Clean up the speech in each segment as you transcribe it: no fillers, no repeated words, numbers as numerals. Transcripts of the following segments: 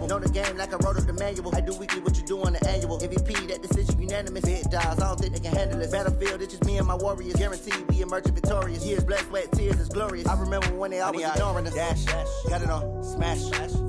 example. Know the game like I wrote up the manual. I do weekly what you do on the annual. MVP, that decision unanimous. Big dogs, I don't think they can handle it. Battlefield, it's just me and my warriors. Guaranteed we emerge victorious. Years, blood, sweat, tears is glorious. I remember when they always ignoring us. Dash, got it on, smash,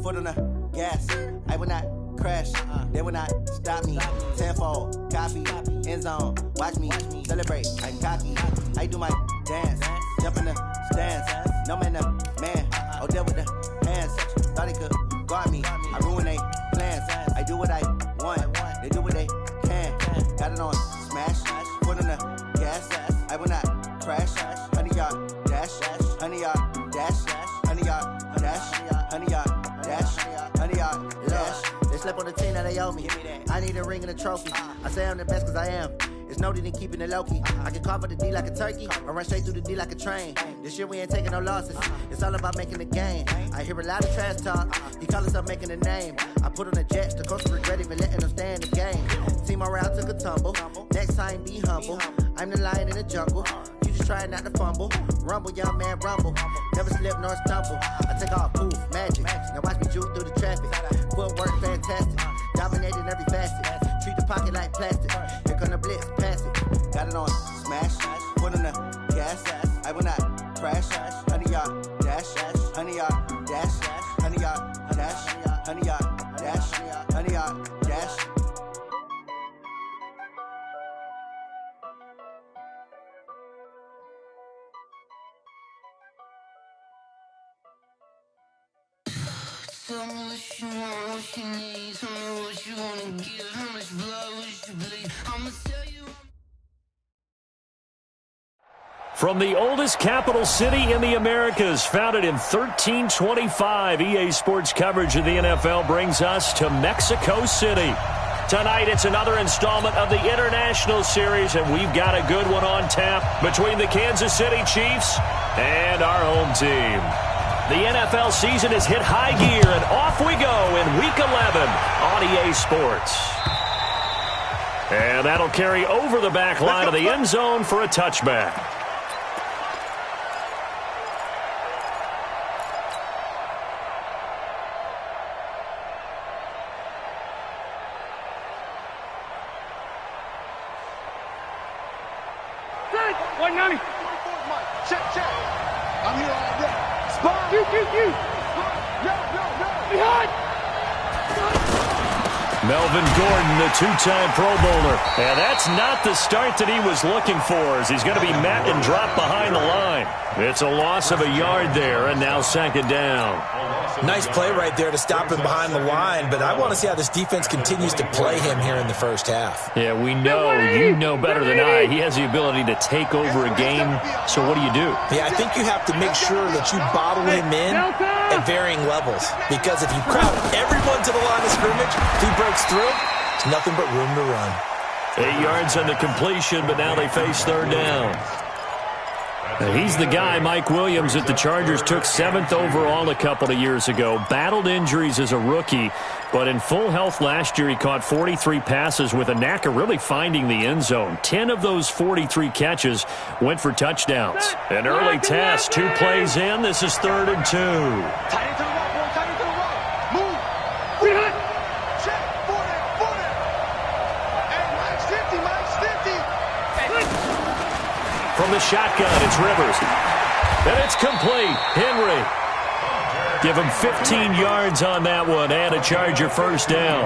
foot on the gas. I will not crash, they will not stop me. Tenfold, copy, end zone, watch me celebrate. I'm cocky, I do my dance, jump in the stands. No man, man, oh there with the hands. Thought they could guard me, I ruin they plans. I do what I want, they do what they can. Got it on, smash, foot on the gas. I will not crash, 100-yard dash, 100-yard dash, 100-yard dash, 100-yard dash, 100-yard dash. They slept on the team that they owe me. I need a ring and a trophy. I say I'm the best cause I am. It's noted in keeping it low-key. I can carve up the D like a turkey or run straight through the D like a train. This year we ain't taking no losses. It's all about making the game. I hear a lot of trash talk. He call himself making a name. I put on the Jets. The coach regret even letting them stay in the game. Team morale took a tumble. Next time be humble. I'm the lion in the jungle. You just try not to fumble. Rumble, young man, rumble. Never slip nor stumble. I take off, poof, magic. Now watch me juke through the traffic. Footwork fantastic. Dominating every facet. Treat the pocket like plastic. Here come the blitz, pass it. Got it on, smash. Foot on the gas. I will not crash. 100-yard dash. 100-yard dash. 100-yard dash. 100-yard dash. 100-yard dash. Tell me what you want, what you need. Tell me what you wanna give. How much blood would you bleed? I'ma tell you. From the oldest capital city in the Americas, founded in 1325, EA Sports coverage of the NFL brings us to Mexico City. Tonight, it's another installment of the International Series, and we've got a good one on tap between the Kansas City Chiefs and our home team. The NFL season has hit high gear, and off we go in Week 11 on EA Sports. And that'll carry over the back line of the end zone for a touchback. Check. I'm here all day. Spot. You. Behind. Melvin Gordon, the two-time Pro Bowler. And that's not the start that he was looking for, as he's going to be met and dropped behind the line. It's a loss of a yard there, and now second down. Nice play right there to stop him behind the line, but I want to see how this defense continues to play him here in the first half. Yeah, we know, you know better than I, he has the ability to take over a game, so what do? Yeah, I think you have to make sure that you bottle him in at varying levels, because if you crowd everyone to the line of scrimmage, if he breaks through, it's nothing but room to run. 8 yards on the completion, but now they face third down. He's the guy, Mike Williams, that the Chargers took 7th overall a couple of years ago. Battled injuries as a rookie, but in full health last year, he caught 43 passes with a knack of really finding the end zone. 10 of those 43 catches went for touchdowns. An early test, 2 plays in. This is 3rd and 2. Tight into the right, boy. Tight into the right. Move. Check. 40. Hey, Mike's 50. From the shotgun, it's Rivers. And it's complete. Henry. Give him 15 yards on that one and a Charger first down.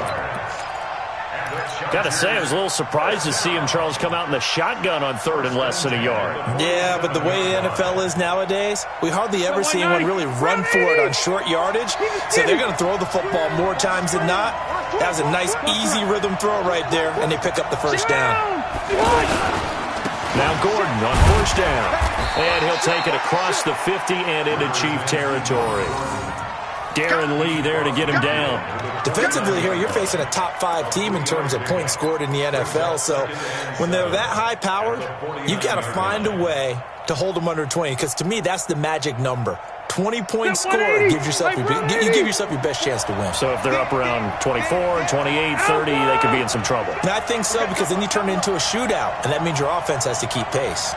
Got to say, I was a little surprised to see him, Charles, come out in the shotgun on 3rd and less than a yard. Yeah, but the way the NFL is nowadays, we hardly ever see anyone really run for it on short yardage, so they're going to throw the football more times than not. That was a nice, easy rhythm throw right there, and they pick up the first down. Now Gordon on first down. And he'll take it across the 50 and into Chief territory. Darren Lee there to get him down. Defensively here, you're facing a top-5 team in terms of points scored in the NFL. So when they're that high-powered, you've got to find a way to hold them under 20. Because to me, that's the magic number. 20-point score gives yourself you give yourself your best chance to win. So if they're up around 24, 28, 30, they could be in some trouble. And I think so, because then you turn it into a shootout, and that means your offense has to keep pace.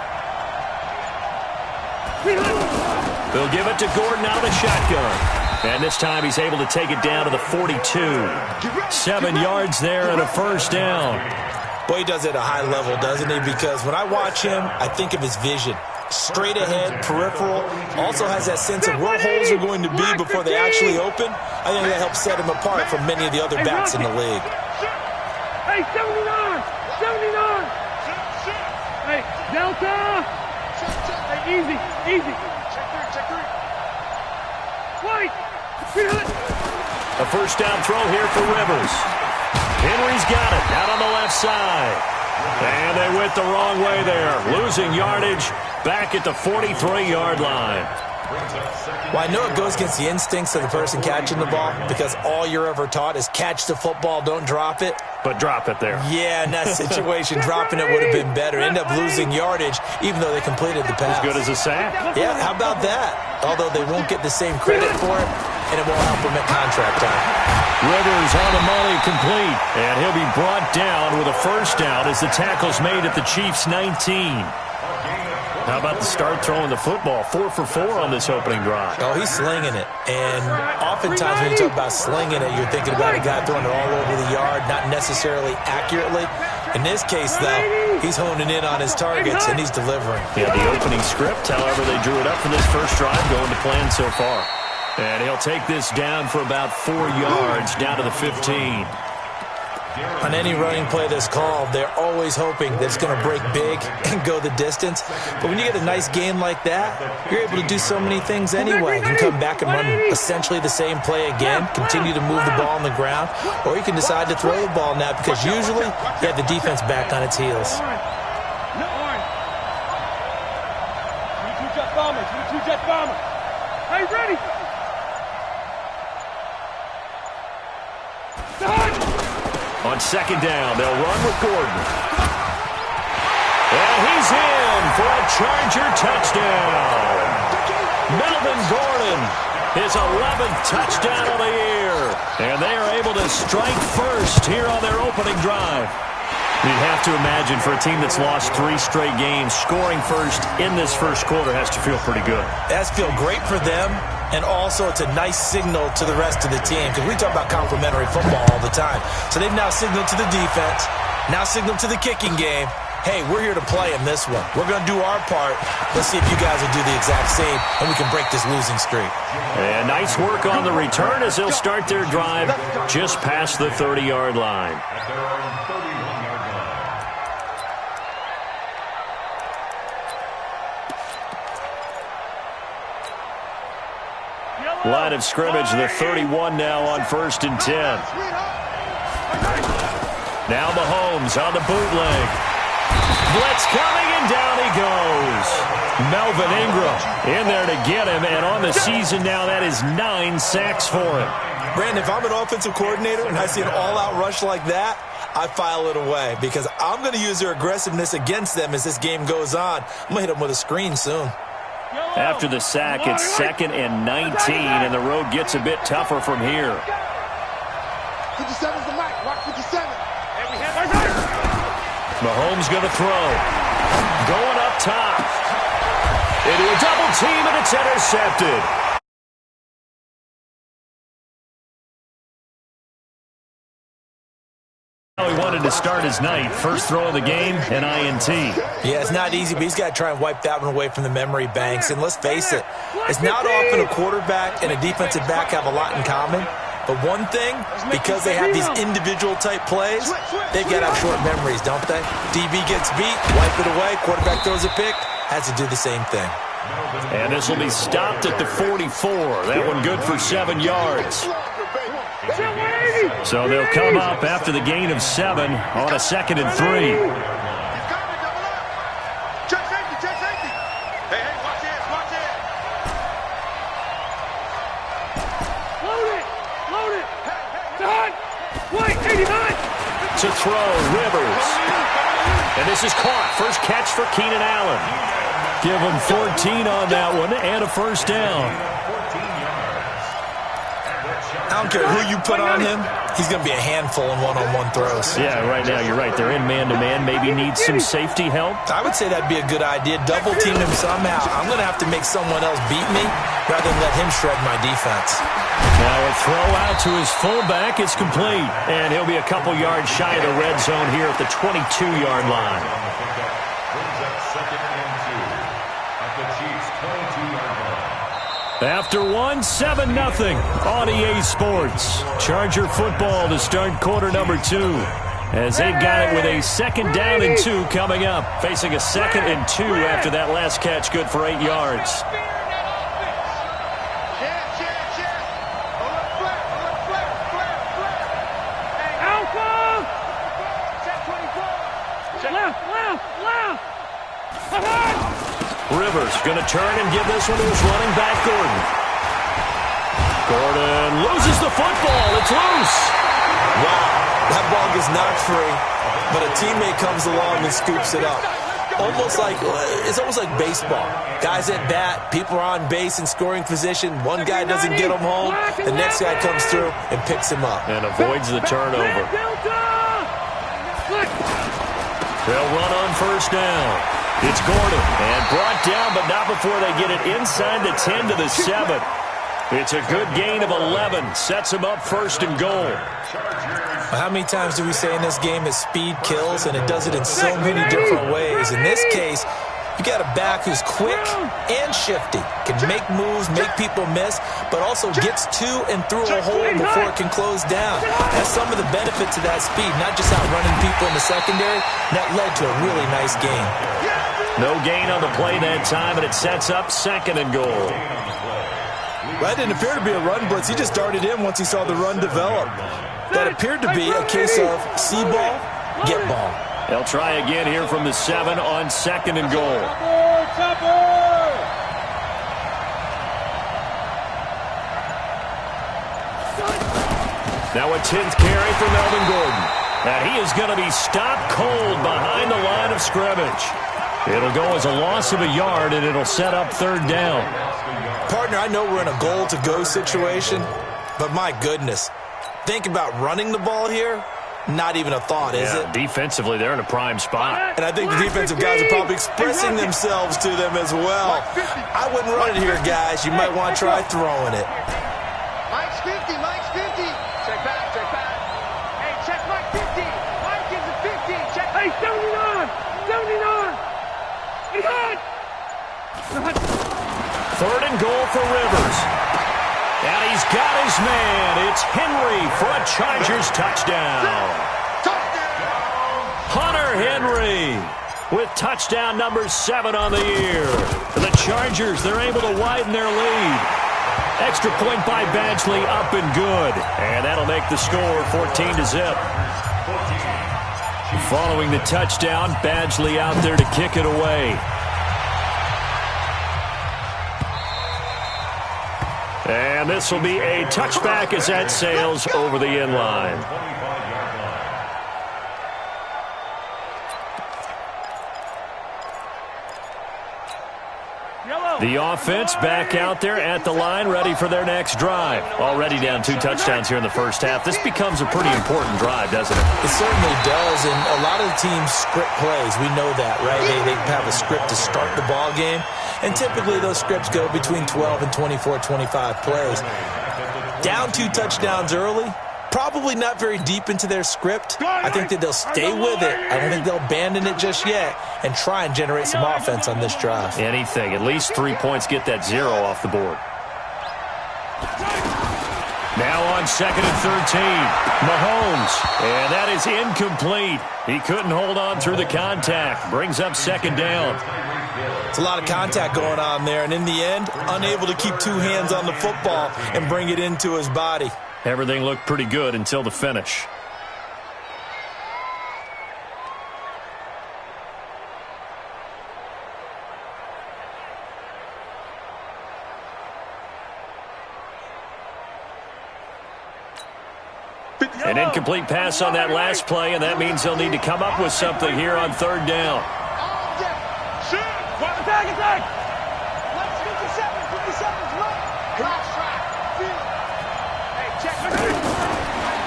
They'll give it to Gordon out of the shotgun. And this time he's able to take it down to the 42. 7 yards there and a first down. Boy, he does it at a high level, doesn't he? Because when I watch him, I think of his vision. Straight ahead, peripheral, also has that sense of where holes are going to be before they actually open. I think that helps set him apart from many of the other backs in the league. Hey, 79! 79! Hey, Delta! Hey, easy, easy. Check three. White! A first down throw here for Rivers. Henry's got it out on the left side. And they went the wrong way there. Losing yardage back at the 43-yard line. Well, I know it goes against the instincts of the person catching the ball because all you're ever taught is catch the football, don't drop it. But drop it there. Yeah, in that situation, dropping it would have been better. End up losing yardage even though they completed the pass. As good as a sack. Yeah, how about that? Although they won't get the same credit for it, and it won't help them at contract time. Rivers on the money, complete. And he'll be brought down with a first down as the tackle's made at the Chiefs' 19. How about the start throwing the football? 4 for 4 on this opening drive. Oh, he's slinging it. And oftentimes when you talk about slinging it, you're thinking about a guy throwing it all over the yard, not necessarily accurately. In this case, though, he's honing in on his targets, and he's delivering. Yeah, the opening script, however, they drew it up for this first drive, going to plan so far. And he'll take this down for about 4 yards, down to the 15. On any running play that's called, they're always hoping that it's going to break big and go the distance. But when you get a nice game like that, you're able to do so many things anyway. You can come back and run essentially the same play again, continue to move the ball on the ground, or you can decide to throw the ball now because usually you have the defense back on its heels. 22 Jet Bomber. Hey, ready? On second down, they'll run with Gordon. And he's in for a Charger touchdown. Melvin Gordon, his 11th touchdown of the year. And they are able to strike first here on their opening drive. You'd have to imagine for a team that's lost 3 straight games, scoring first in this first quarter has to feel pretty good. It has to feel great for them, and also it's a nice signal to the rest of the team because we talk about complementary football all the time. So they've now signaled to the defense, now signaled to the kicking game, hey, we're here to play in this one. We're going to do our part. Let's see if you guys will do the exact same, and we can break this losing streak. And nice work on the return as they'll start their drive just past the 30-yard line. Line of scrimmage, the 31 now on 1st and 10. Now Mahomes on the bootleg. Blitz coming, and down he goes. Melvin Ingram in there to get him, and on the season now, that is 9 sacks for him. Brandon, if I'm an offensive coordinator and I see an all-out rush like that, I file it away because I'm going to use their aggressiveness against them as this game goes on. I'm going to hit them with a screen soon. After the sack, it's 2nd and 19, and the road gets a bit tougher from here. 57's the mic. Watch 57. Mahomes going to throw. Going up top. Into a double team, and it's intercepted. He wanted to start his night. First throw of the game, an INT. Yeah, it's not easy, but he's got to try and wipe that one away from the memory banks. And let's face it, it's not often a quarterback and a defensive back have a lot in common. But one thing, because they have these individual type plays, they've got to have short memories, don't they? DB gets beat, wipe it away, quarterback throws a pick, has to do the same thing. And this will be stopped at the 44. That one good for 7 yards. So they'll come up after the gain of 7 on a 2nd and 3. Check safety. Hey, watch it. Load it. Done. Wait, 89. To throw, Rivers. And this is caught. First catch for Keenan Allen. Give him 14 on that one and a first down. I don't care who you put on him, he's going to be a handful in one-on-one throws. Yeah, right now you're right. They're in man-to-man. Maybe need some safety help. I would say that'd be a good idea. Double team him somehow. I'm going to have to make someone else beat me rather than let him shred my defense. Now a throw out to his fullback is complete. And he'll be a couple yards shy of the red zone here at the 22-yard line. After one, 7-0 on EA Sports. Charger football to start quarter number 2. As they've got it with a 2nd down and 2 coming up. Facing a 2nd and 2 after that last catch, good for 8 yards. Rivers going to turn and give this one to his running back, Gordon. Gordon loses the football. It's loose. Wow, that ball gets knocked free, but a teammate comes along and scoops it up. It's almost like baseball. Guys at bat, people are on base in scoring position. One guy doesn't get him home. The next guy comes through and picks him up. And avoids the turnover. They'll run on first down. It's Gordon, and brought down, but not before they get it inside the 10 to the 7. It's a good gain of 11. Sets him up 1st and goal. How many times do we say in this game that speed kills, and it does it in so many different ways? In this case, you got a back who's quick and shifty, can make moves, make people miss, but also gets to and through a hole before it can close down. That's some of the benefits of that speed, not just outrunning people in the secondary. That led to a really nice game. No gain on the play that time, and it sets up 2nd and goal. That didn't appear to be a run blitz. He just darted in once he saw the run develop. That appeared to be a case of see ball, get ball. They'll try again here from the 7 on 2nd and goal. Now a 10th carry for Melvin Gordon. And he is going to be stopped cold behind the line of scrimmage. It'll go as a loss of a yard, and it'll set up 3rd down. Partner, I know we're in a goal-to-go situation, but my goodness, think about running the ball here. Not even a thought, is it? Defensively, they're in a prime spot. And I think the defensive guys are probably expressing themselves to them as well. I wouldn't run it here, guys. You might want to try throwing it. Mike's 50, Mike's 50. Check back, check back. Hey, check Mike 50. Mike is a 50. Check. Hey, 79. 79. He's on. 3rd and goal for Rivers. And he's got his man. It's Henry for a Chargers touchdown. Hunter Henry with touchdown number 7 on the year. The Chargers, they're able to widen their lead. Extra point by Badgley, up and good. And that'll make the score 14-0. Following the touchdown, Badgley out there to kick it away. And this will be a touchback as that sails over the end line. The offense back out there at the line, ready for their next drive. Already down 2 touchdowns here in the first half. This becomes a pretty important drive, doesn't it? It certainly does, and a lot of the teams script plays. We know that, right? They have a script to start the ball game, and typically those scripts go between 12 and 24, 25 plays. Down 2 touchdowns early, probably not very deep into their script. I think that they'll stay with it. I don't think they'll abandon it just yet and try and generate some offense on this drive. Anything. At least 3 points, get that 0 off the board. Now on 2nd and 13, Mahomes. And that is incomplete. He couldn't hold on through the contact. Brings up 2nd down. It's a lot of contact going on there, and in the end, unable to keep 2 hands on the football and bring it into his body. Everything looked pretty good until the finish. An incomplete pass on that last play, and that means they'll need to come up with something here on 3rd down. Attack! 57's right. Cross track. Hey, check.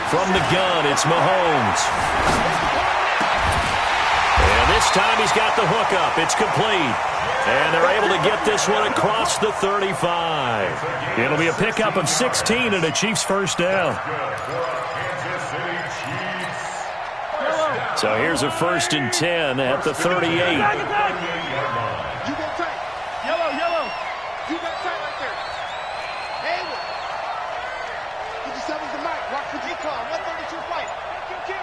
From the gun, it's Mahomes. And this time he's got the hookup. It's complete. And they're able to get this one across the 35. It'll be a pickup of 16 and a Chiefs first down. So here's a 1st and 10 at the 38. You got tight. Yellow. You got tight right there. Hayward. 57's the mic. Watch the decline. 132 fight. Kill.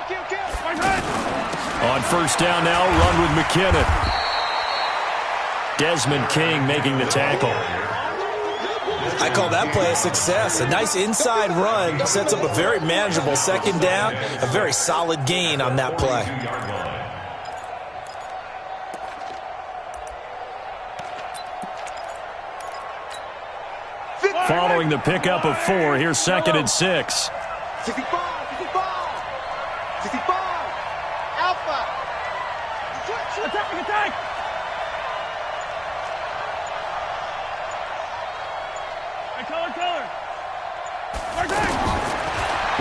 On 1st down now, run with McKinnon. Desmond King making the tackle. I call that play a success. A nice inside run sets up a very manageable 2nd down. A very solid gain on that play. Following the pickup of 4, here's 2nd and 6. 65. Alpha. Attack. Color.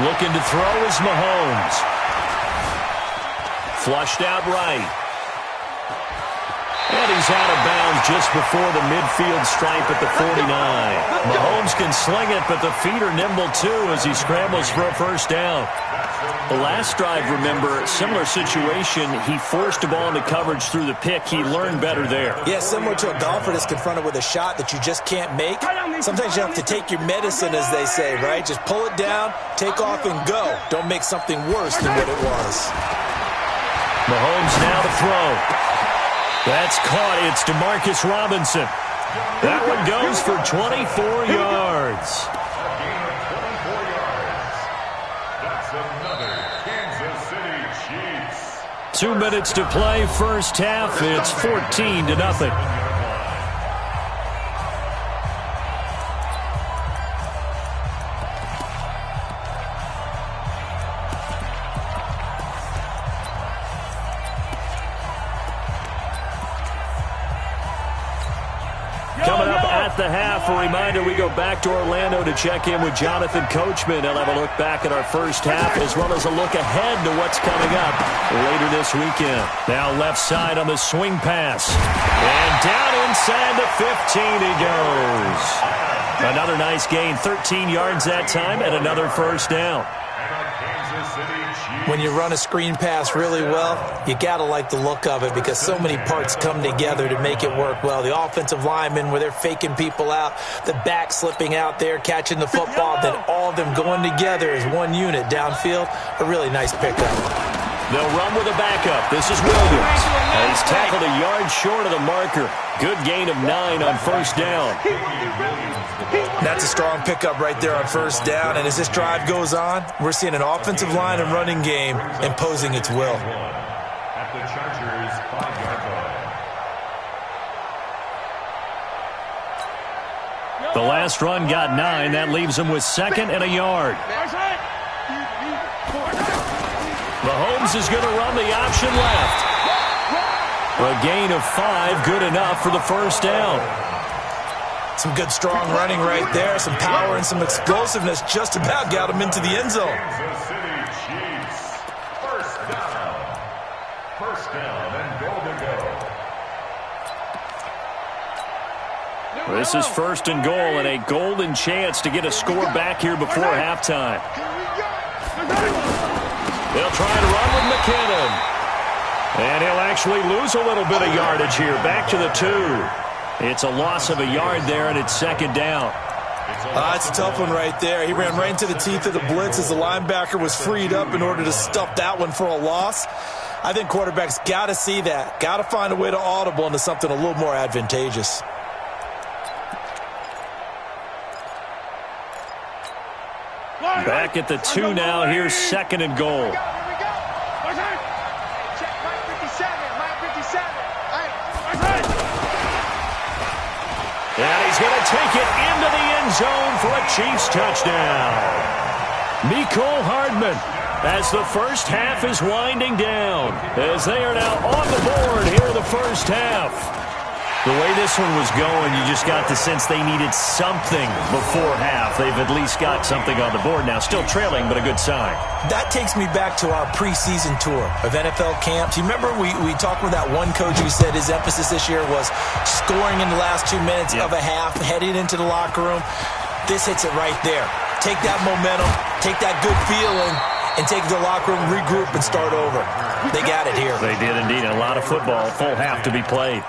Looking to throw is Mahomes. Flushed out right. And he's out of bounds just before the midfield stripe at the 49. Mahomes can sling it, but the feet are nimble too as he scrambles for a 1st down. The last drive, remember, similar situation. He forced a ball into coverage through the pick. He learned better there. Yeah, similar to a golfer that's confronted with a shot that you just can't make. Sometimes you have to take your medicine, as they say, right? Just pull it down, take off, and go. Don't make something worse than what it was. Mahomes now to throw. That's caught. It's DeMarcus Robinson. That one goes for 24 yards. 2 minutes to play, 1st half. It's 14-0. Coming up at the half, a reminder, we go back to Orlando to check in with Jonathan Coachman. He'll have a look back at our 1st half as well as a look ahead to what's coming up later this weekend. Now left side on the swing pass. And down inside the 15 he goes. Another nice gain, 13 yards that time, and another 1st down. When you run a screen pass really well, you got to like the look of it because so many parts come together to make it work well. The offensive linemen, where they're faking people out, the back slipping out there, catching the football, then all of them going together as one unit downfield. A really nice pickup. They'll run with a backup. This is Williams. And he's tackled a yard short of the marker. Good gain of 9 on 1st down. That's a strong pickup right there on 1st down. And as this drive goes on, we're seeing an offensive line and running game imposing its will. At the Chargers 5-yard line. The last run got 9. That leaves him with 2nd and a yard. Mahomes is going to run the option left. A gain of 5, good enough for the 1st down. Some good strong running right there. Some power and some explosiveness just about got him into the end zone. Kansas City Chiefs. 1st down and goal to go. This is 1st and goal and a golden chance to get a score back here before halftime. They'll try to run with McKinnon. And he'll actually lose a little bit of yardage here. Back to the 2. It's a loss of a yard there, and it's 2nd down. It's a tough one right there. He ran right into the teeth of the blitz as the linebacker was freed up in order to stuff that one for a loss. I think quarterbacks got to see that. Got to find a way to audible into something a little more advantageous. Back at the 2 now. Here's 2nd and goal. And he's going to take it into the end zone for a Chiefs touchdown. Mecole Hardman, as the 1st half is winding down, as they are now on the board here in the 1st half. The way this one was going, you just got the sense they needed something before half. They've at least got something on the board now. Still trailing, but a good sign. That takes me back to our preseason tour of NFL camps. You remember we talked with that one coach who said his emphasis this year was scoring in the last 2 minutes of a half, heading into the locker room. This hits it right there. Take that momentum, take that good feeling, and take the locker room, regroup, and start over. They got it here. They did indeed. A lot of football, full half to be played.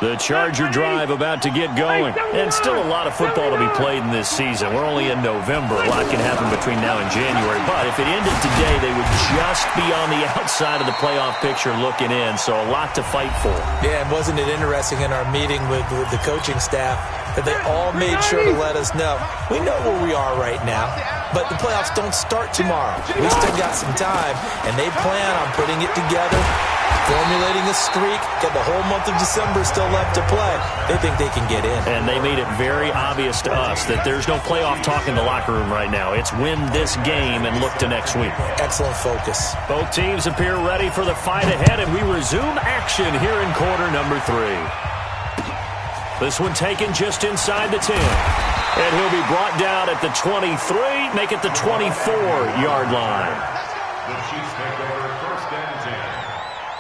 The Charger drive about to get going. And still a lot of football to be played in this season. We're only in November. A lot can happen between now and January. But if it ended today, they would just be on the outside of the playoff picture looking in. So a lot to fight for. Yeah, and wasn't it interesting in our meeting with the coaching staff that they all made sure to let us know. We know where we are right now, but the playoffs don't start tomorrow. We still got some time, and they plan on putting it together, formulating a streak, got the whole month of December still left to play. They think they can get in. And they made it very obvious to us that there's no playoff talk in the locker room right now. It's win this game and look to next week. Excellent focus. Both teams appear ready for the fight ahead, and we resume action here in quarter number 3. This one taken just inside the 10. And he'll be brought down at the 23, make it the 24-yard line. The Chiefs take over 1st and 10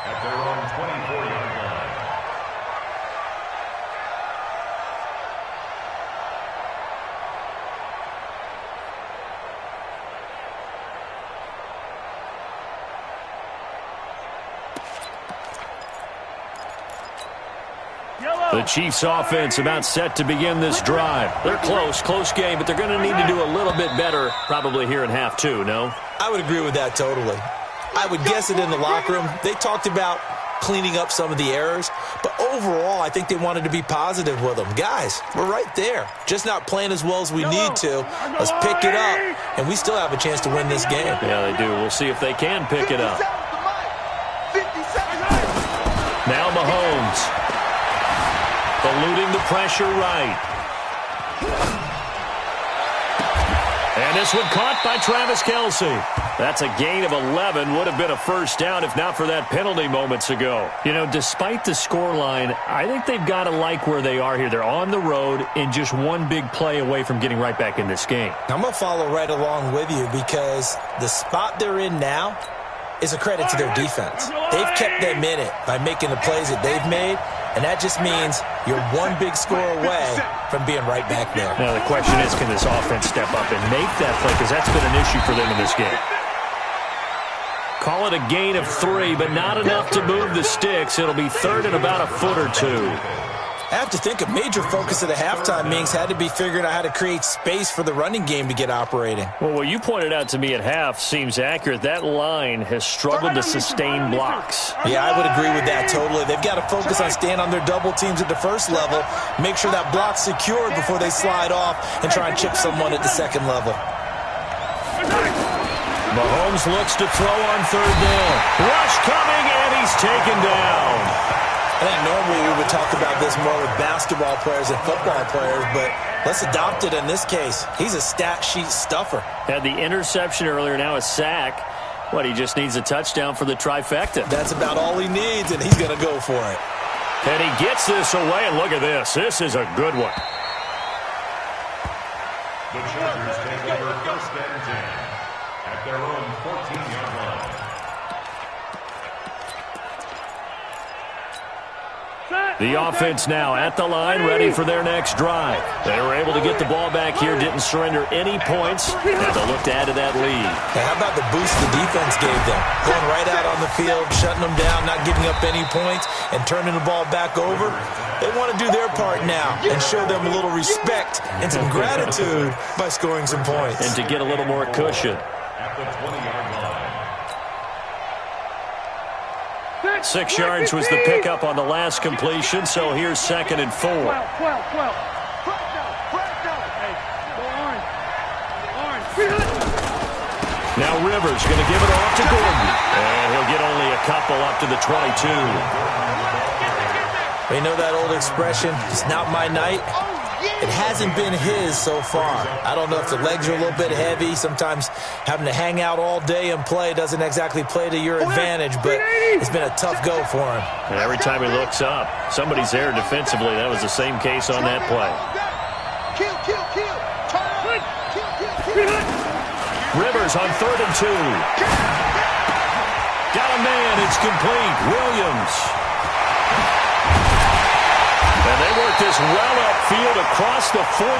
at their own 24-yard line. The Chiefs offense about set to begin this drive. They're close game, but they're going to need to do a little bit better probably here in half 2, no? I would agree with that totally. I would guess it in the locker room. They talked about cleaning up some of the errors, but overall I think they wanted to be positive with them. Guys, we're right there. Just not playing as well as we need to. Let's pick it up, and we still have a chance to win this game. Yeah, they do. We'll see if they can pick it up. Now Mahomes. Eluding the pressure right. And this one caught by Travis Kelce. That's a gain of 11. Would have been a first down if not for that penalty moments ago. You know, despite the scoreline, I think they've got to like where they are here. They're on the road and just one big play away from getting right back in this game. I'm going to follow right along with you because the spot they're in now is a credit to their defense. They've kept them in it by making the plays that they've made. And that just means you're one big score away from being right back there. Now, the question is, can this offense step up and make that play? Because that's been an issue for them in this game. Call it a gain of 3, but not enough to move the sticks. It'll be 3rd and about a foot or 2. I have to think a major focus of the halftime meetings had to be figuring out how to create space for the running game to get operating. Well, what you pointed out to me at half seems accurate. That line has struggled to sustain blocks. Yeah, I would agree with that totally. They've got to focus on staying on their double teams at the first level, make sure that block's secured before they slide off and try and chip someone at the second level. Mahomes looks to throw on 3rd down. Rush coming, and he's taken down. I think normally we would talk about this more with basketball players and football players, but let's adopt it in this case. He's a stat sheet stuffer. Had the interception earlier, now a sack. What, he just needs a touchdown for the trifecta. That's about all he needs, and he's going to go for it. And he gets this away, and look at this. This is a good one. The Chargers take over 1st and 10 at their own 14-yard line. The offense now at the line, ready for their next drive. They were able to get the ball back here, didn't surrender any points, and they'll look to add to that lead. Now, how about the boost the defense gave them? Going right out on the field, shutting them down, not giving up any points, and turning the ball back over. They want to do their part now and show them a little respect and some gratitude by scoring some points. And to get a little more cushion. At the 20-yard line. 6 yards was the pickup on the last completion, so here's 2nd and 4. 12. Now Rivers going to give it off to Gordon, and he'll get only a couple up to the 22. You know that old expression, it's not my night? It hasn't been his so far. I don't know if the legs are a little bit heavy. Sometimes having to hang out all day and play doesn't exactly play to your advantage, but it's been a tough go for him. And every time he looks up, somebody's there defensively. That was the same case on that play. Rivers on 3rd and 2. Got a man. It's complete. Williams. And they work this well upfield across the 45.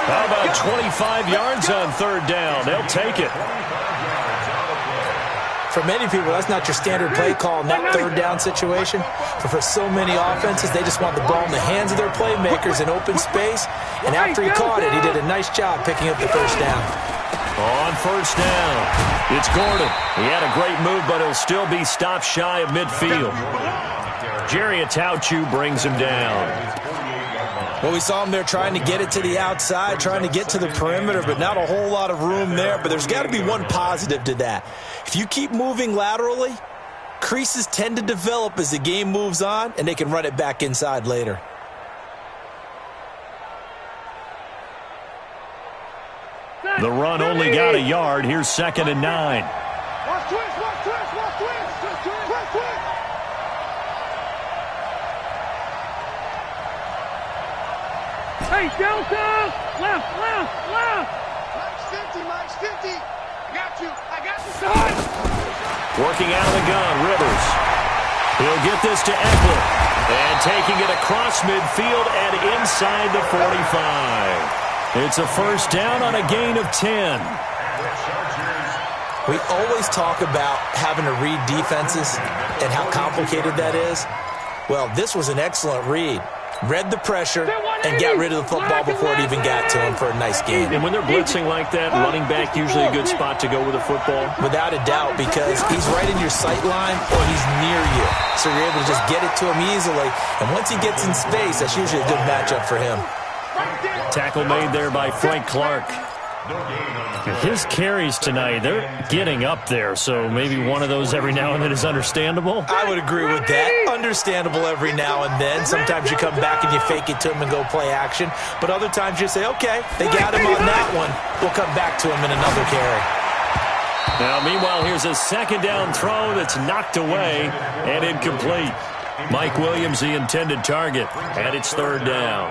How about 25 yards on 3rd down? They'll take it. For many people, that's not your standard play call in that 3rd down situation. But for so many offenses, they just want the ball in the hands of their playmakers in open space. And after he caught it, he did a nice job picking up the 1st down. On 1st down, it's Gordon. He had a great move, but he'll still be stopped shy of midfield. Jerry Atauchu brings him down. Well, we saw him there trying to get it to the outside, trying to get to the perimeter, but not a whole lot of room there. But there's got to be one positive to that. If you keep moving laterally, creases tend to develop as the game moves on, and they can run it back inside later. The run only got a yard. Here's 2nd and 9. Watch twist. Hey, Delta! Left! Mike's 50! I got you! Start! Working out of the gun, Rivers. He'll get this to Eckler. And taking it across midfield and inside the 45. It's a 1st down on a gain of 10. We always talk about having to read defenses and how complicated that is. Well, this was an excellent read. Read the pressure and got rid of the football before it even got to him for a nice game. And when they're blitzing like that, running back usually a good spot to go with a football? Without a doubt, because he's right in your sight line or he's near you. So you're able to just get it to him easily. And once he gets in space, that's usually a good matchup for him. Tackle made there by Frank Clark. His carries tonight, they're getting up there, so maybe one of those every now and then is understandable. I would agree with that. Understandable every now and then. Sometimes you come back and you fake it to him and go play action. But other times you say, okay, they got him on that one. We'll come back to him in another carry. Now, meanwhile, here's a 2nd down throw that's knocked away and incomplete. Mike Williams, the intended target, and it's 3rd down.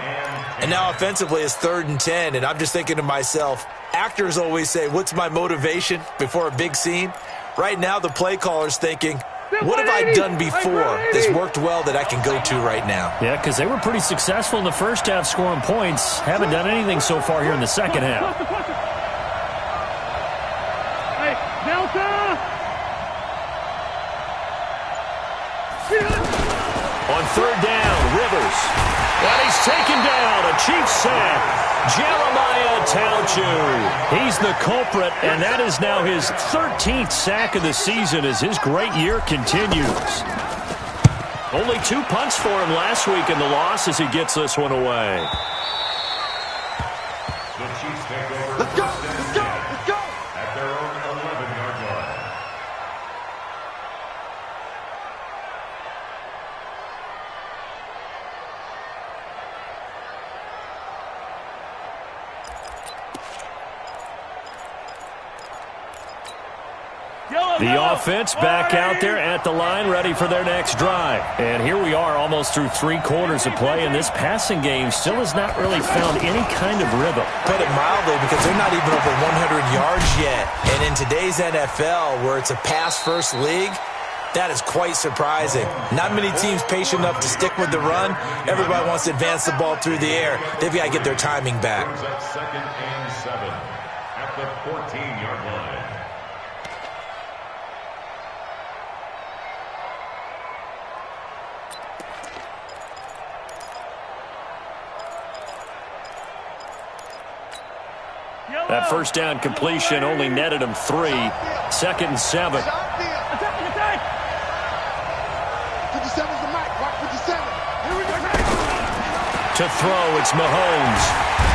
And now offensively it's 3rd and 10, and I'm just thinking to myself, actors always say, what's my motivation before a big scene? Right now the play caller's thinking, what have I done before that's worked well that I can go to right now? Yeah, because they were pretty successful in the 1st half scoring points. Haven't done anything so far here in the 2nd half. Hey, Delta! On 3rd down, Rivers. And he's taken down. A Chiefs sack. Jeremiah Atauchu. He's the culprit, and that is now his 13th sack of the season as his great year continues. Only 2 punts for him last week in the loss as he gets this one away. The Chiefs take over. Let's go! At their own 11-yard line. The offense back out there at the line, ready for their next drive. And here we are almost through 3 quarters of play, and this passing game still has not really found any kind of rhythm. Put it mildly, because they're not even over 100 yards yet. And in today's NFL, where it's a pass-first league, that is quite surprising. Not many teams patient enough to stick with the run. Everybody wants to advance the ball through the air. They've got to get their timing back. 2nd and 7 at the 14-yard line. That 1st down completion only netted him 3. 2nd and 7. To throw, it's Mahomes.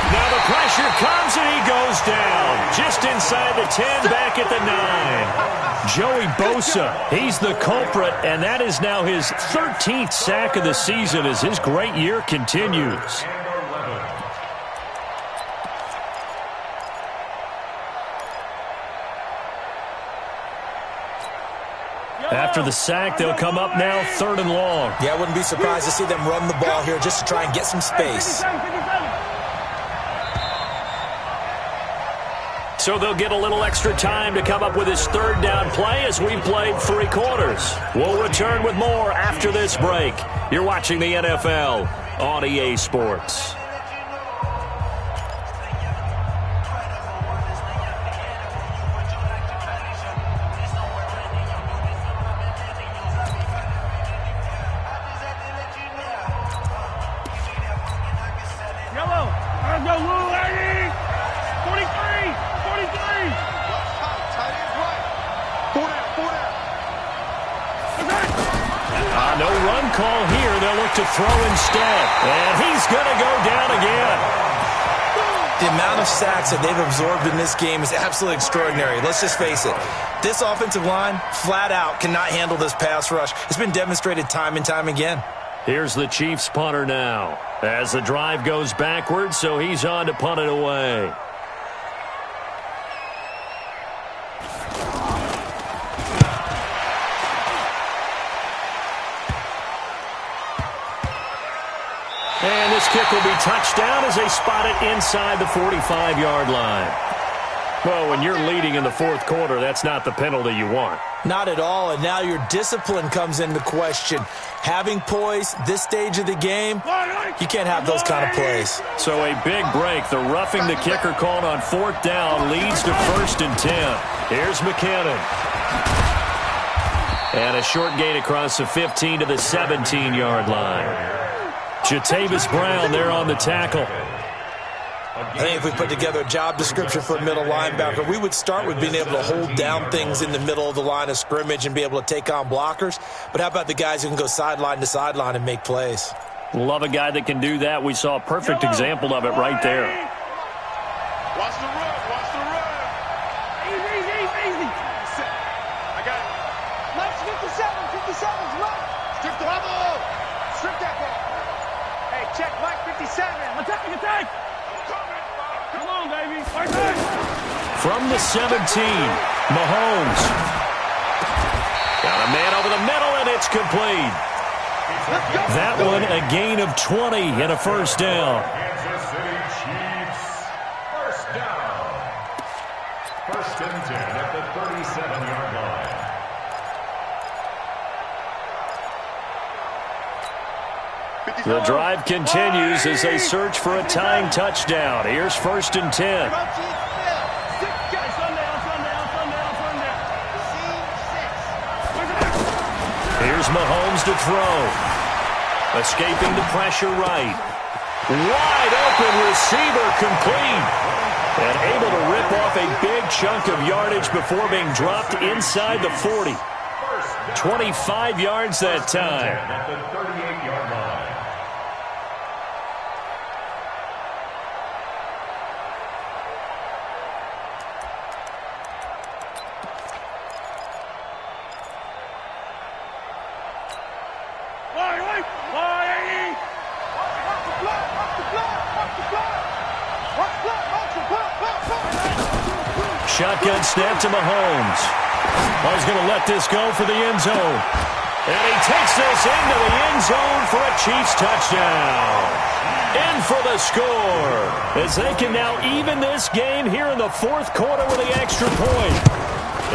Now the pressure comes and he goes down. Just inside the 10, back at the 9. Joey Bosa, he's the culprit, and that is now his 13th sack of the season as his great year continues. After the sack, they'll come up now 3rd and long. Yeah, I wouldn't be surprised to see them run the ball here just to try and get some space. So they'll get a little extra time to come up with his 3rd down play as we played 3 quarters. We'll return with more after this break. You're watching the NFL on EA Sports. No run call here. They'll look to throw instead. And he's going to go down again. The amount of sacks that they've absorbed in this game is absolutely extraordinary. Let's just face it. This offensive line, flat out, cannot handle this pass rush. It's been demonstrated time and time again. Here's the Chiefs punter now. As the drive goes backwards, so he's on to punt it away. And this kick will be touchdown as they spot it inside the 45-yard line. Well, when you're leading in the 4th quarter, that's not the penalty you want. Not at all, and now your discipline comes into question. Having poise this stage of the game, you can't have those kind of plays. So a big break. The roughing the kicker called on 4th down leads to 1st and 10. Here's McKinnon. And a short gain across the 15 to the 17-yard line. Jatavis Brown there on the tackle. I think if we put together a job description for a middle linebacker, we would start with being able to hold down things in the middle of the line of scrimmage and be able to take on blockers. But how about the guys who can go sideline to sideline and make plays? Love a guy that can do that. We saw a perfect example of it right there. Watch the run. Watch the run. Easy. I got it. Mike's 57. 57's right. Strip the ball. Strip that ball. Hey, check Mike 57. Attack. Come on, baby. From the 17, Mahomes. Got a man over the middle, and it's complete. That one, a gain of 20 and a 1st down. Kansas City Chiefs, 1st down. 1st and 10 at the 37-yard line. The drive continues as they search for a tying touchdown. Here's 1st and 10. Here's Mahomes to throw. Escaping the pressure right. Wide open receiver complete. And able to rip off a big chunk of yardage before being dropped inside the 40. 25 yards that time. At the 38-yard line. Shotgun snap to Mahomes. Oh, he's going to let this go for the end zone. And he takes this into the end zone for a Chiefs touchdown. In for the score. As they can now even this game here in the 4th quarter with the extra point.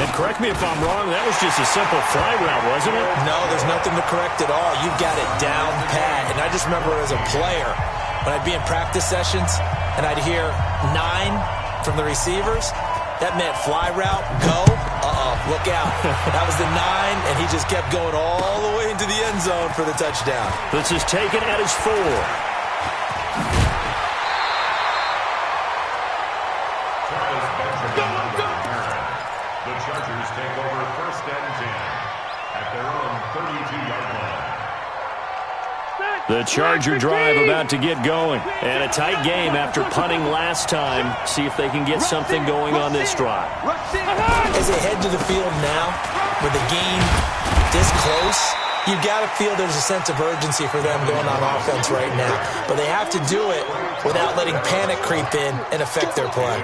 And correct me if I'm wrong, that was just a simple fly route, wasn't it? No, there's nothing to correct at all. You've got it down pat. And I just remember as a player, when I'd be in practice sessions and I'd hear 9 from the receivers, that meant fly route, go, look out. That was the 9, and he just kept going all the way into the end zone for the touchdown. This is taken at his 4. The Chargers take over 1st and 10 at their own 32-yard line. The Charger drive about to get going. And a tight game after punting last time. See if they can get something going on this drive. As they head to the field now, with the game this close, you've got to feel there's a sense of urgency for them going on offense right now. But they have to do it without letting panic creep in and affect their play.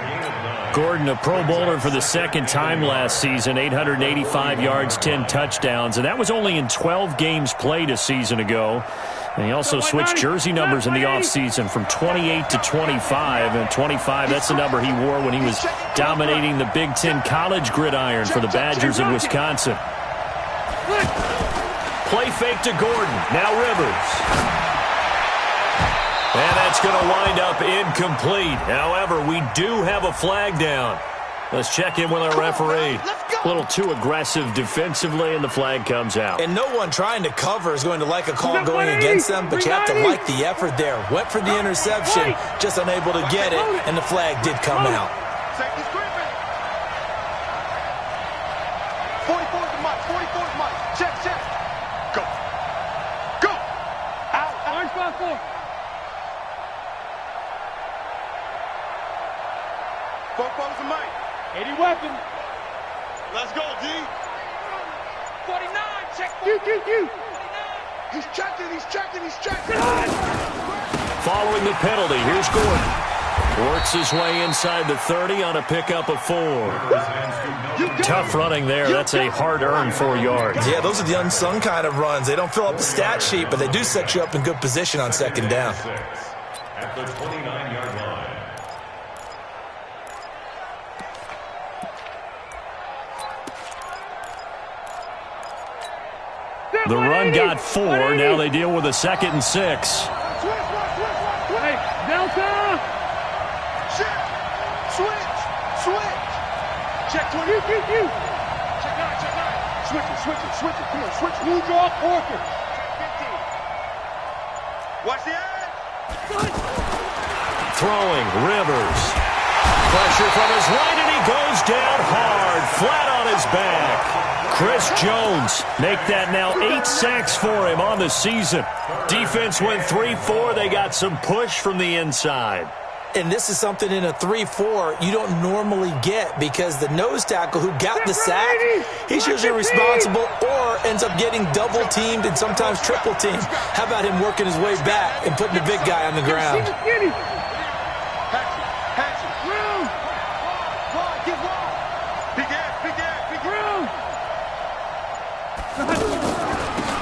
Gordon, a Pro Bowler for the second time last season, 885 yards, 10 touchdowns, and that was only in 12 games played a season ago. And he also switched jersey numbers in the offseason from 28 to 25, and 25, that's the number he wore when he was dominating the Big Ten college gridiron for the Badgers of Wisconsin. Play fake to Gordon. Now Rivers. And that's going to wind up incomplete. However, we do have a flag down. Let's check in with our referee. A little too aggressive defensively, and the flag comes out. And no one trying to cover is going to like a call going against them, but you have to like the effort there. Went for the interception, just unable to get it, and the flag did come out. 44 to Mike, 44 to Mike. Check. Go. Out. Orange 5-4. 4 posts to Mike. 80 weapon. Let's go, D. 49, check. You. He's checking. Following the penalty, here's Gordon. Works his way inside the 30 on a pickup of 4. Tough running there. That's a hard-earned 4 yards. Yeah, those are the unsung kind of runs. They don't fill up the stat sheet, but they do set you up in good position on second down. At the 29-yard line. The run got 4. Now they deal with a 2nd and 6. Hey, Delta! Switch! Check 20. You. Check 9. Switch it. Come on, switch. New draw, Porter. Check 15. Watch the edge. Throwing, Rivers. Pressure from his right, and he goes down hard, flat on his back. Chris Jones make that now 8 sacks for him on the season. Defense went 3-4. They got some push from the inside. And this is something in a 3-4 you don't normally get, because the nose tackle who got the sack, he's usually responsible or ends up getting double teamed and sometimes triple teamed. How about him working his way back and putting the big guy on the ground?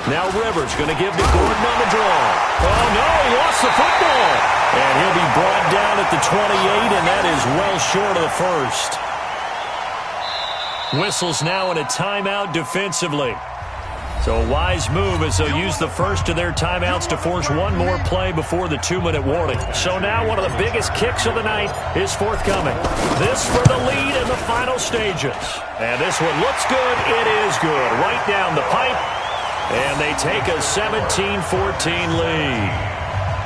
Now Rivers going to give to Gordon on the draw. Oh, no, he lost the football. And he'll be brought down at the 28, and that is well short of the first. Whistles now in a timeout defensively. So a wise move as they'll use the first of their timeouts to force one more play before the 2-minute warning. So now one of the biggest kicks of the night is forthcoming. This for the lead in the final stages. And this one looks good. It is good. Right down the pipe. And they take a 17-14 lead.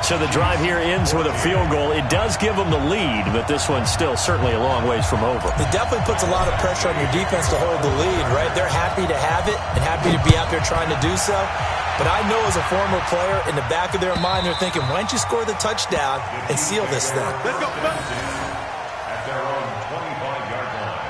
So the drive here ends with a field goal. It does give them the lead, but this one's still certainly a long ways from over. It definitely puts a lot of pressure on your defense to hold the lead, right? They're happy to have it and happy to be out there trying to do so. But I know as a former player, in the back of their mind, they're thinking, why don't you score the touchdown and seal this thing? Let's go. At their own 25-yard line.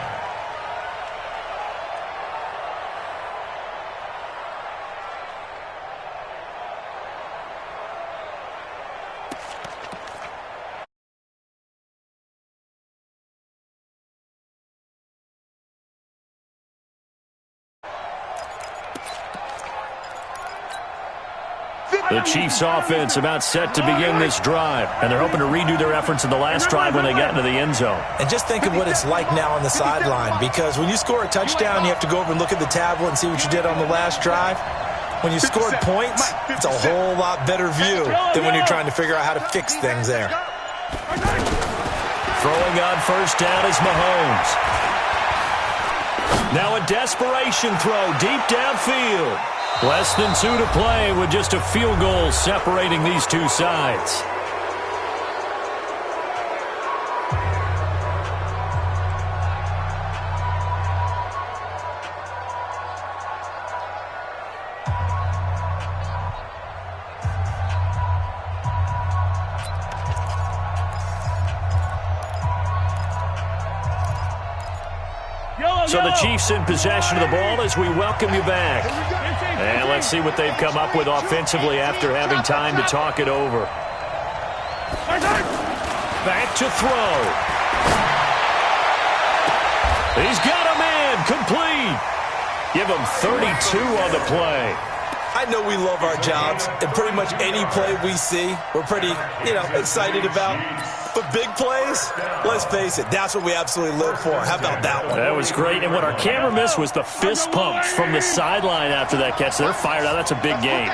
The Chiefs offense about set to begin this drive, and they're hoping to redo their efforts in the last drive when they got into the end zone. And just think of what it's like now on the sideline, because when you score a touchdown, you have to go over and look at the tablet and see what you did on the last drive. When you scored points, it's a whole lot better view than when you're trying to figure out how to fix things there. Throwing on first down is Mahomes. Now a desperation throw deep downfield. Less than 2 to play with just a field goal separating these two sides. So the Chiefs in possession of the ball as we welcome you back. And let's see what they've come up with offensively after having time to talk it over. Back to throw. He's got a man, complete. Give him 32 on the play. I know we love our jobs, and pretty much any play we see, we're pretty, excited about. But big plays, let's face it, that's what we absolutely live for. How about that one? That was great, and what our camera missed was the fist pump from the sideline after that catch. They're fired out. That's a big game.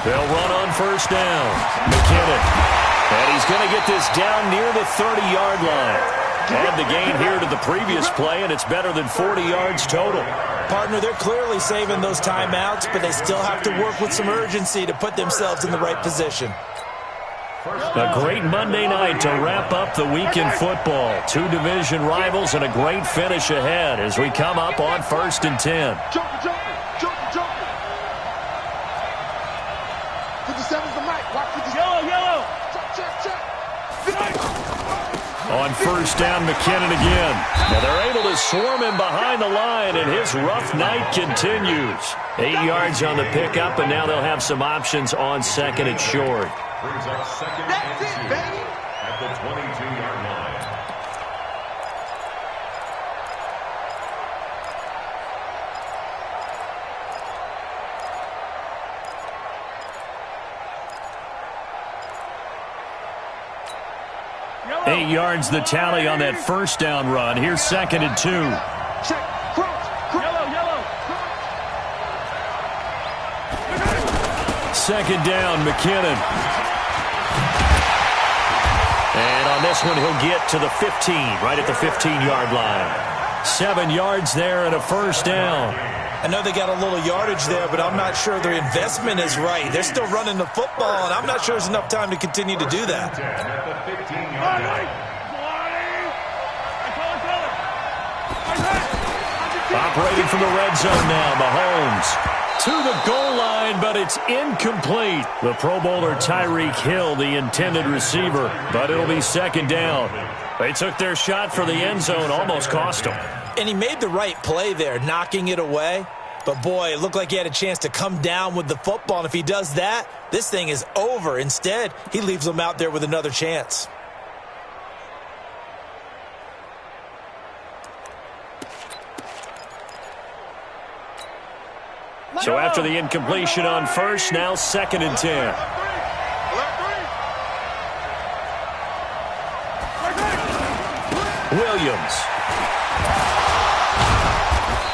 They'll run on first down. McKinnon. And he's going to get this down near the 30-yard line. Add the gain here to the previous play, and it's better than 40 yards total. Partner, they're clearly saving those timeouts, but they still have to work with some urgency to put themselves in the right position. A great Monday night to wrap up the week in football. Two division rivals and a great finish ahead as we come up on 1st and 10. 57's the mic. Watch 57. Yellow. Check. On first down, McKinnon again. Now they're able to swarm him behind the line, and his rough night continues. 8 yards on the pickup, and now they'll have some options on second and short. Brings up second and 2 at the 22-yard line. Yellow. 8 yards the tally on that first down run. Here's second and 2. Check. Cross. Yellow. Second down, McKinnon. And on this one, he'll get to the 15, right at the 15-yard line. 7 yards there and a first down. I know they got a little yardage there, but I'm not sure their investment is right. They're still running the football, and I'm not sure there's enough time to continue to do that. Operating from the red zone now, Mahomes. To the goal line, but it's incomplete. The Pro Bowler Tyreek Hill, the intended receiver, but it'll be second down. They took their shot for the end zone, almost cost them. And he made the right play there, knocking it away. But, boy, it looked like he had a chance to come down with the football. And if he does that, this thing is over. Instead, he leaves them out there with another chance. So after the incompletion on first, now second and 10. Williams.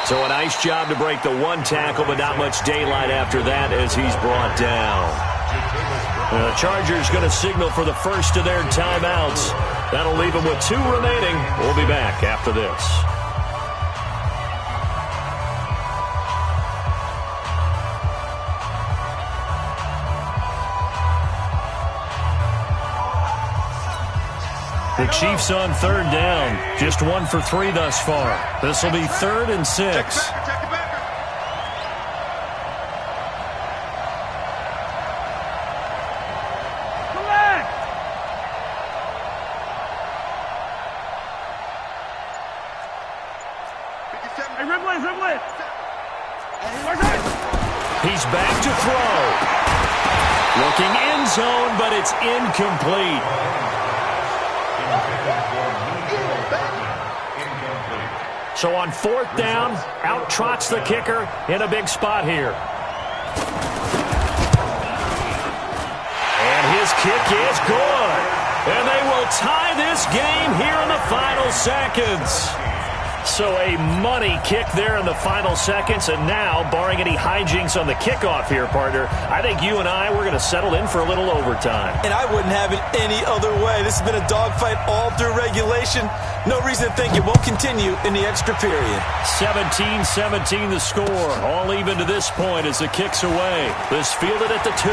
So a nice job to break the one tackle, but not much daylight after that as he's brought down. The Chargers going to signal for the first of their timeouts. That'll leave them with 2 remaining. We'll be back after this. The Chiefs on third down. Just 1 for 3 thus far. This will be 3rd and 6. He's back to throw. Looking end zone, but it's incomplete. So on 4th down, out trots the kicker in a big spot here. And his kick is good. And they will tie this game here in the final seconds. So a money kick there in the final seconds. And now, barring any hijinks on the kickoff here, partner, I think you and we're going to settle in for a little overtime. And I wouldn't have it any other way. This has been a dogfight all through regulation. No reason to think it won't continue in the extra period. 17-17 the score. All even to this point as the kick's away. This fielded at the 2.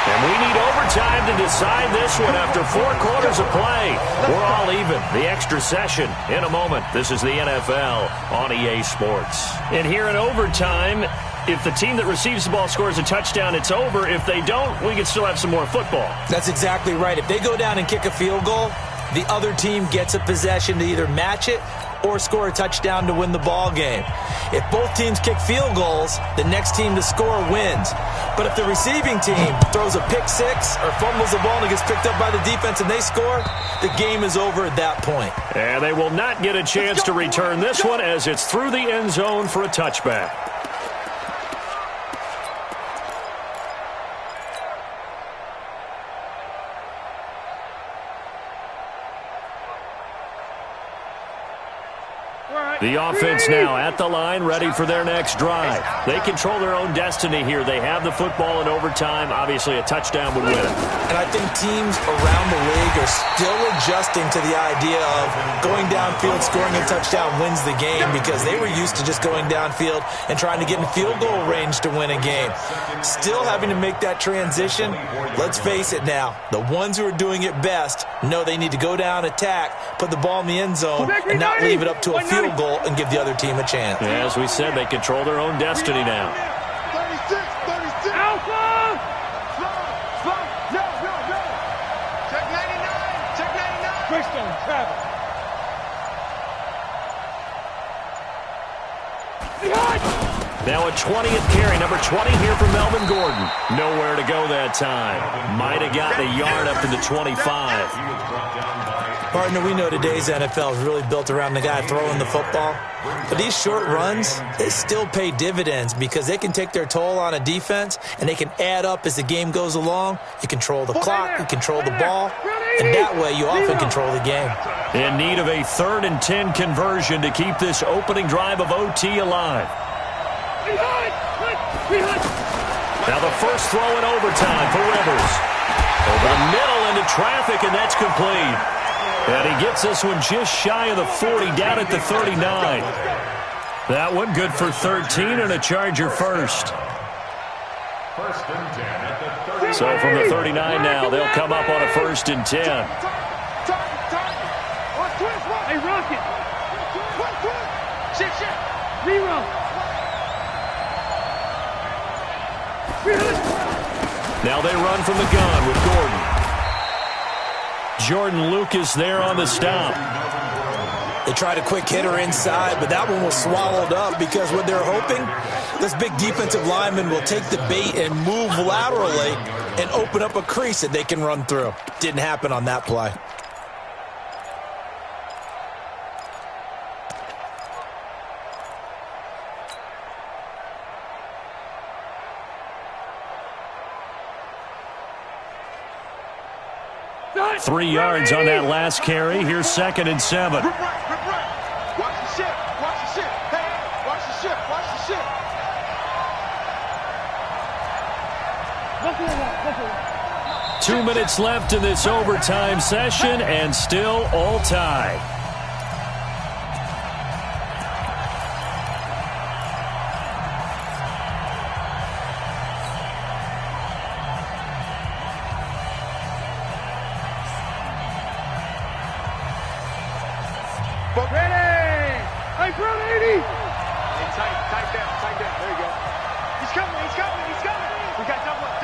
And we need overtime to decide this one after 4 quarters of play. We're all even. The extra session in a moment. This is the NFL on EA Sports. And here in overtime, if the team that receives the ball scores a touchdown, it's over. If they don't, we can still have some more football. That's exactly right. If they go down and kick a field goal, the other team gets a possession to either match it or score a touchdown to win the ball game. If both teams kick field goals, the next team to score wins. But if the receiving team throws a pick six or fumbles the ball and it gets picked up by the defense and they score, the game is over at that point. And they will not get a chance to return this one as it's through the end zone for a touchback. The offense now at the line, ready for their next drive. They control their own destiny here. They have the football in overtime. Obviously, a touchdown would win it. And I think teams around the league are still adjusting to the idea of going downfield, scoring a touchdown wins the game, because they were used to just going downfield and trying to get in field goal range to win a game. Still having to make that transition. Let's face it now, the ones who are doing it best know they need to go down, attack, put the ball in the end zone, and not leave it up to a field goal and give the other team a chance. Yeah, as we said, they control their own destiny now. 36. Alpha! Slow. No. Check 99. Greystone, travel. Now a 20th carry, number 20 here for Melvin Gordon. Nowhere to go that time. Might have gotten a yard up to the 25. Partner, we know today's NFL is really built around the guy throwing the football. But these short runs, they still pay dividends because they can take their toll on a defense and they can add up as the game goes along. You control the clock, you control the ball, and that way you often control the game. In need of a 3rd and 10 conversion to keep this opening drive of OT alive. Now the first throw in overtime for Rivers. Over the middle into traffic, and that's complete. And he gets this one just shy of the 40, down at the 39. That one good for 13 and a Charger first. First and 10 at the 39. So from the 39 now, they'll come up on a 1st and 10. Hey, Rocket. Shit. Rerun. Now they run from the gun with Gordon. Jordan Lucas there on the stop. They tried a quick hitter inside, but that one was swallowed up because what they're hoping, this big defensive lineman will take the bait and move laterally and open up a crease that they can run through. Didn't happen on that play. Three yards on that last carry. Here's 2nd and 7. Watch the ship. Hey, watch the ship. 2 minutes left in this overtime session, and still all tied. Ready! Hey, front 80! Hey, tight down. There you go. He's coming. We got double up.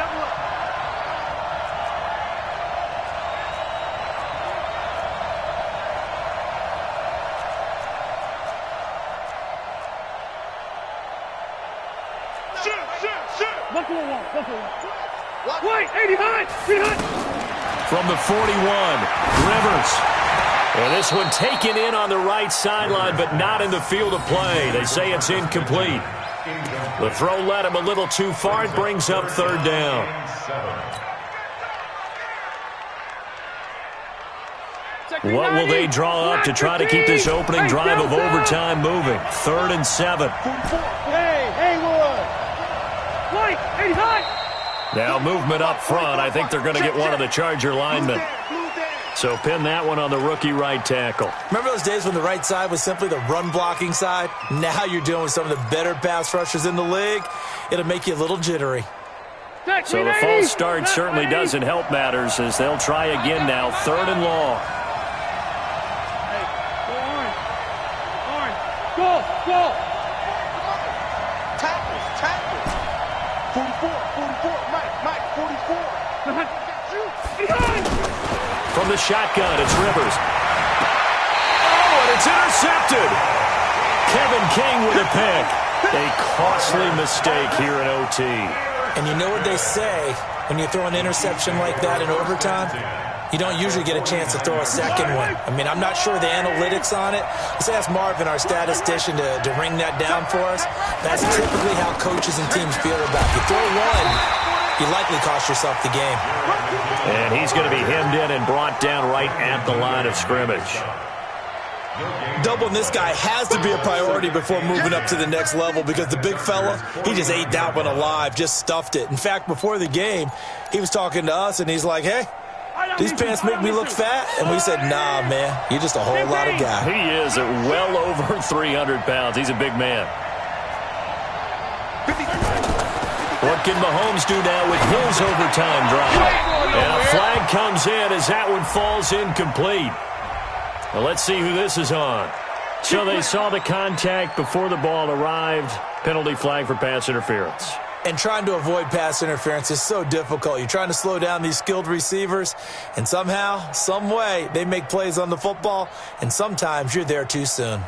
Shoot! Look Wait, 80 high! From the 41, Rivers. And this one taken in on the right sideline, but not in the field of play. They say it's incomplete. The throw led him a little too far. It brings up 3rd down. What will they draw up to try to keep this opening drive of overtime moving? 3rd and 7. Hey, Haywood! White, 80 high! Now movement up front. I think they're going to get one of the Charger linemen. So pin that one on the rookie right tackle. Remember those days when the right side was simply the run-blocking side? Now you're dealing with some of the better pass rushers in the league. It'll make you a little jittery. So the false start certainly doesn't help matters as they'll try again now. 3rd and long. Hey, go Orange. Go! Tackles. 44, Mike, 44. From the shotgun, it's Rivers. Oh, and It's intercepted. Kevin King with a pick. A costly mistake here in OT. And you know what they say, when you throw an interception like that in overtime, you don't usually get a chance to throw a second one. I mean, I'm not sure the analytics on it. Let's ask Marvin, our statistician, to ring that down for us. That's typically how coaches and teams feel about it. You throw one, you likely cost yourself the game. And he's going to be hemmed in and brought down right at the line of scrimmage. Doubling this guy has to be a priority before moving up to the next level, because the big fella, he just ate that one alive, just stuffed it. In fact, before the game, he was talking to us, and he's like, hey, these pants make me look fat? And we said, nah, man, you're just a whole lot of guy. He is at well over 300 pounds. He's a big man. What can Mahomes do now with his overtime drive? And a flag comes in as that one falls incomplete. Well, let's see who this is on. So they saw the contact before the ball arrived. Penalty flag for pass interference. And trying to avoid pass interference is so difficult. You're trying to slow down these skilled receivers, and somehow, some way, they make plays on the football, and sometimes you're there too soon.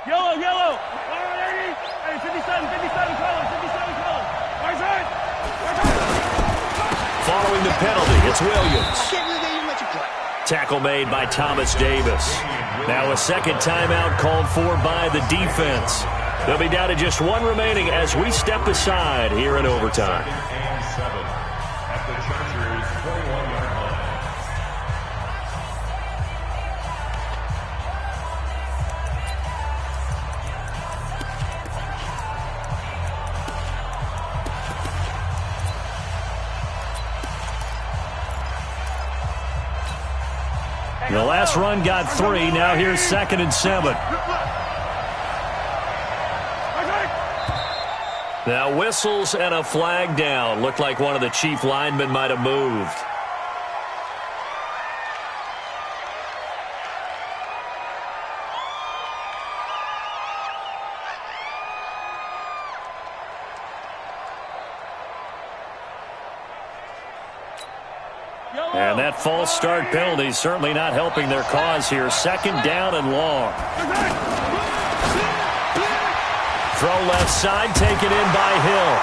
Yellow, yellow. Hey, 57, color, 57 color. Right side. Following the penalty, it's Williams. Tackle made by Thomas Davis. Now a second timeout called for by the defense. They'll be down to just one remaining as we step aside here in overtime. And 7 at the Chargers' 21-yard line. The last run got 3. Now here's 2nd and 7. Now whistles and a flag down. Looked like one of the chief linemen might have moved. And that false start penalty certainly not helping their cause here. 2nd down and long. Throw left side, taken in by Hill.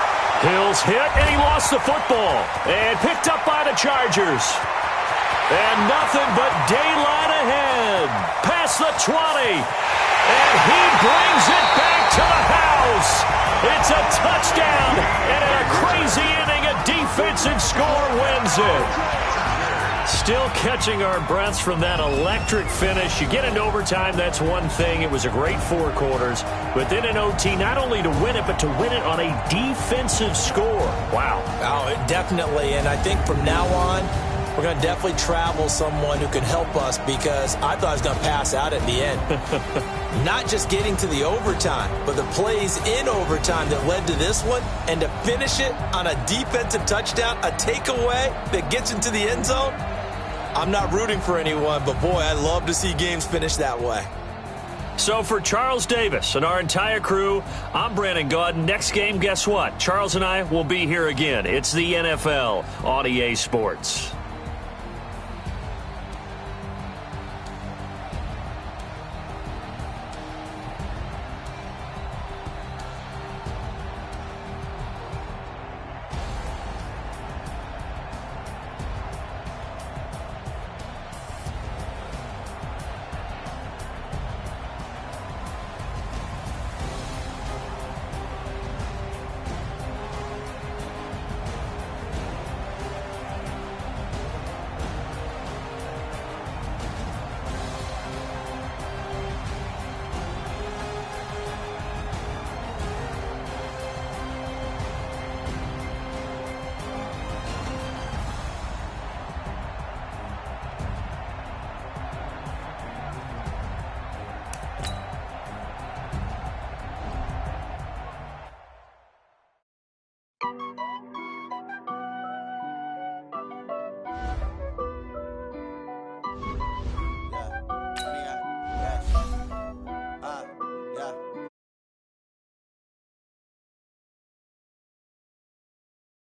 Hill's hit, and he lost the football. And picked up by the Chargers. And nothing but daylight ahead. Past the 20. And he brings it back to the house. It's a touchdown. And in a crazy inning, a defensive score wins it. Still catching our breaths from that electric finish. You get into overtime, that's one thing. It was a great 4 quarters. But then in OT, not only to win it, but to win it on a defensive score. Wow. Oh, definitely. And I think from now on, we're going to definitely travel someone who can help us, because I thought I was going to pass out at the end. Not just getting to the overtime, but the plays in overtime that led to this one, and to finish it on a defensive touchdown, a takeaway that gets into the end zone. I'm not rooting for anyone, but boy, I love to see games finish that way. So for Charles Davis and our entire crew, I'm Brandon Gaudin. Next game, guess what? Charles and I will be here again. It's the NFL on EA Sports.